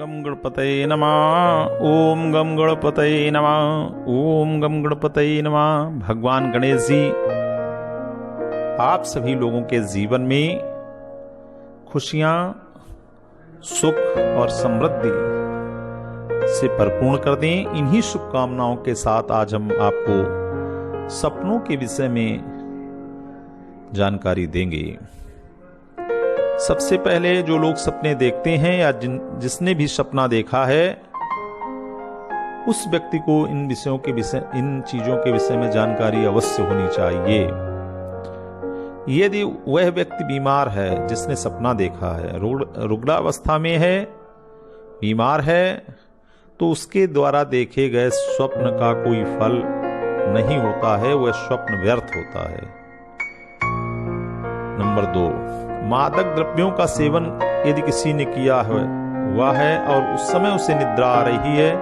गम गणपतये नमः। ओम गम गणपतये नमः। ओम गम गणपतये नमः। भगवान गणेश जी आप सभी लोगों के जीवन में खुशियां, सुख और समृद्धि से परिपूर्ण कर दें। इन्हीं शुभकामनाओं के साथ आज हम आपको सपनों के विषय में जानकारी देंगे। सबसे पहले जो लोग सपने देखते हैं या जिसने भी सपना देखा है उस व्यक्ति को इन चीजों के विषय में जानकारी अवश्य होनी चाहिए। यदि वह व्यक्ति बीमार है जिसने सपना देखा है, रुग्णावस्था में है, बीमार है, तो उसके द्वारा देखे गए स्वप्न का कोई फल नहीं होता है, वह स्वप्न व्यर्थ होता है। नंबर 2, मादक द्रव्यों का सेवन यदि किसी ने किया हुआ है और उस समय उसे निद्रा आ रही है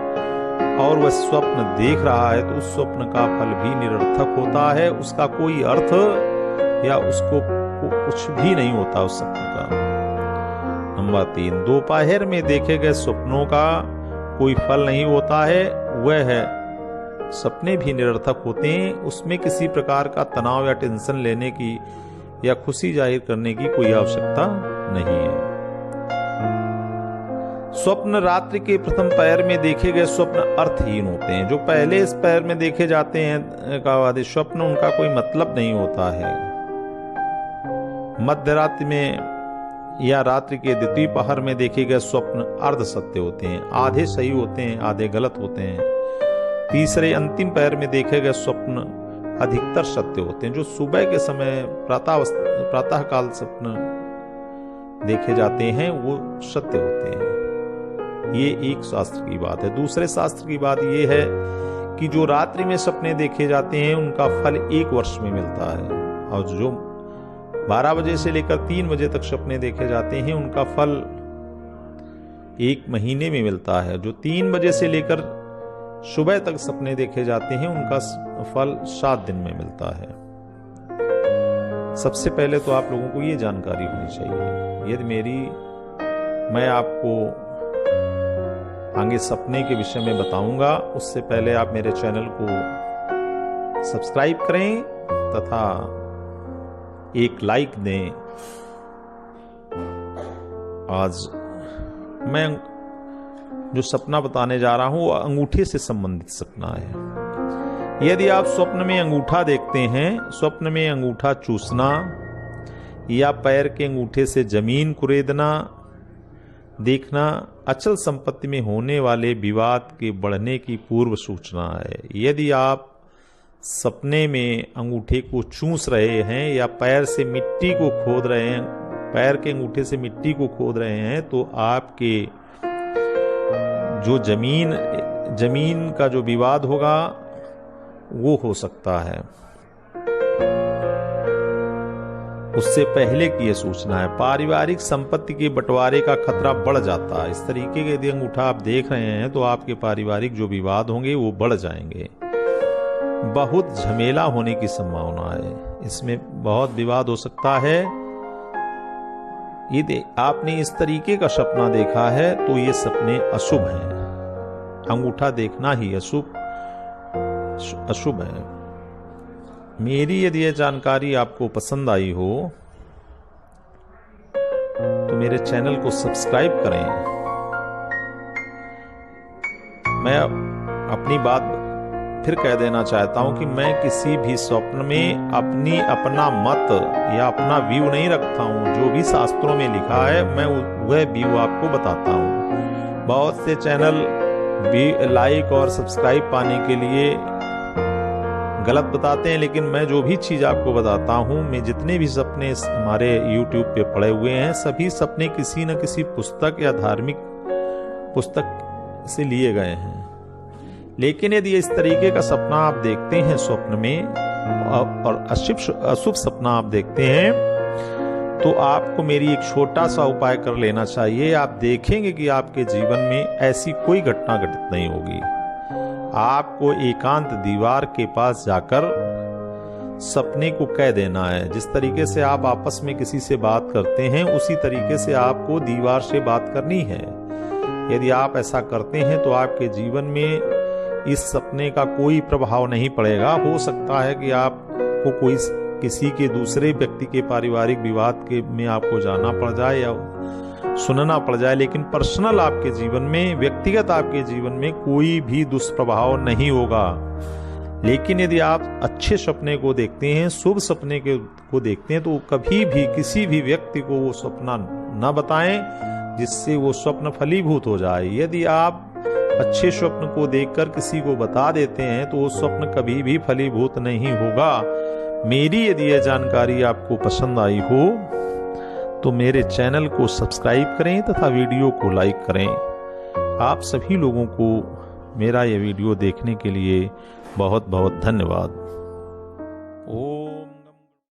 और वह स्वप्न देख रहा है तो उस स्वप्न का फल भी निरर्थक होता है, उसका कोई अर्थ या उसको कुछ भी नहीं होता उस स्वप्न का। नंबर 3, दोपहर में देखे गए स्वप्नों का कोई फल नहीं होता है, वह है सपने भी निरर्थक होते हैं, उसमें किसी प्रकार का तनाव या टेंशन लेने की या खुशी जाहिर करने की कोई आवश्यकता नहीं है। स्वप्न रात्रि के प्रथम पहर में देखे गए स्वप्न अर्थहीन होते हैं। जो पहले इस पहर में देखे जाते हैं स्वप्न, उनका कोई मतलब नहीं होता है। मध्य रात्रि में या रात्रि के द्वितीय पहर में देखे गए स्वप्न अर्ध सत्य होते हैं, आधे सही होते हैं, आधे गलत होते हैं। तीसरे अंतिम पहर में देखे गए स्वप्न अधिकतर सत्य होते हैं। जो सुबह के समय प्रातः काल स्वप्न देखे जाते हैं वो सत्य होते हैं। ये एक शास्त्र की बात है। दूसरे शास्त्र की बात ये है कि जो रात्रि में सपने देखे जाते हैं उनका फल 1 वर्ष में मिलता है, और जो 12 बजे से लेकर 3 बजे तक सपने देखे जाते हैं उनका फल 1 महीने में मिलता है। जो 3 बजे से लेकर सुबह तक सपने देखे जाते हैं उनका फल 7 दिन में मिलता है। सबसे पहले तो आप लोगों को ये जानकारी होनी चाहिए। यदि मैं आपको आगे सपने के विषय में बताऊंगा, उससे पहले आप मेरे चैनल को सब्सक्राइब करें तथा एक लाइक दें। आज मैं जो सपना बताने जा रहा हूं वो अंगूठे से संबंधित सपना है। यदि आप स्वप्न में अंगूठा देखते हैं, स्वप्न में अंगूठा चूसना या पैर के अंगूठे से जमीन कुरेदना देखना अचल संपत्ति में होने वाले विवाद के बढ़ने की पूर्व सूचना है। यदि आप सपने में अंगूठे को चूस रहे हैं या पैर से मिट्टी को खोद रहे हैं, पैर के अंगूठे से मिट्टी को खोद रहे हैं, तो आपके जो जमीन का जो विवाद होगा वो हो सकता है। उससे पहले की यह सूचना है। पारिवारिक संपत्ति के बंटवारे का खतरा बढ़ जाता है। इस तरीके के यदि अंगूठा आप देख रहे हैं तो आपके पारिवारिक जो विवाद होंगे वो बढ़ जाएंगे। बहुत झमेला होने की संभावना है, इसमें बहुत विवाद हो सकता है। यदि आपने इस तरीके का सपना देखा है तो ये सपने अशुभ हैं। अंगूठा देखना ही अशुभ है। मेरी यदि यह जानकारी आपको पसंद आई हो तो मेरे चैनल को सब्सक्राइब करें। मैं अपनी बात फिर कह देना चाहता हूं कि मैं किसी भी स्वप्न में अपना मत या अपना व्यू नहीं रखता हूं। जो भी शास्त्रों में लिखा है मैं वह व्यू आपको बताता हूं। बहुत से चैनल भी लाइक और सब्सक्राइब पाने के लिए गलत बताते हैं, लेकिन मैं जो भी चीज आपको बताता हूं, मैं जितने भी सपने हमारे YouTube पे पड़े हुए हैं, सभी सपने किसी न किसी पुस्तक या धार्मिक पुस्तक से लिए गए हैं। लेकिन यदि इस तरीके का सपना आप देखते हैं स्वप्न में और अशुभ सपना आप देखते हैं तो आपको मेरी एक छोटा सा उपाय कर लेना चाहिए। आप देखेंगे कि आपके जीवन में ऐसी कोई घटना घटित नहीं होगी। आपको एकांत दीवार के पास जाकर सपने को कह देना है। जिस तरीके से आप आपस में किसी से बात करते हैं उसी तरीके से आपको दीवार से बात करनी है। यदि आप ऐसा करते हैं तो आपके जीवन में इस सपने का कोई प्रभाव नहीं पड़ेगा। हो सकता है कि आपको कोई किसी के दूसरे व्यक्ति के पारिवारिक विवाद के में आपको जाना पड़ जाए या सुनना पड़ जाए, लेकिन पर्सनल आपके जीवन में, व्यक्तिगत आपके जीवन में कोई भी दुष्प्रभाव नहीं होगा। लेकिन यदि आप अच्छे सपने को देखते हैं, शुभ सपने को देखते हैं, तो कभी भी किसी भी व्यक्ति को वो सपना न बताएं जिससे वो स्वप्न फलीभूत हो जाए। यदि आप अच्छे स्वप्न को देखकर किसी को बता देते हैं तो वो स्वप्न कभी भी फलीभूत नहीं होगा। मेरी यदि यह जानकारी आपको पसंद आई हो तो मेरे चैनल को सब्सक्राइब करें तथा वीडियो को लाइक करें। आप सभी लोगों को मेरा यह वीडियो देखने के लिए बहुत बहुत धन्यवाद।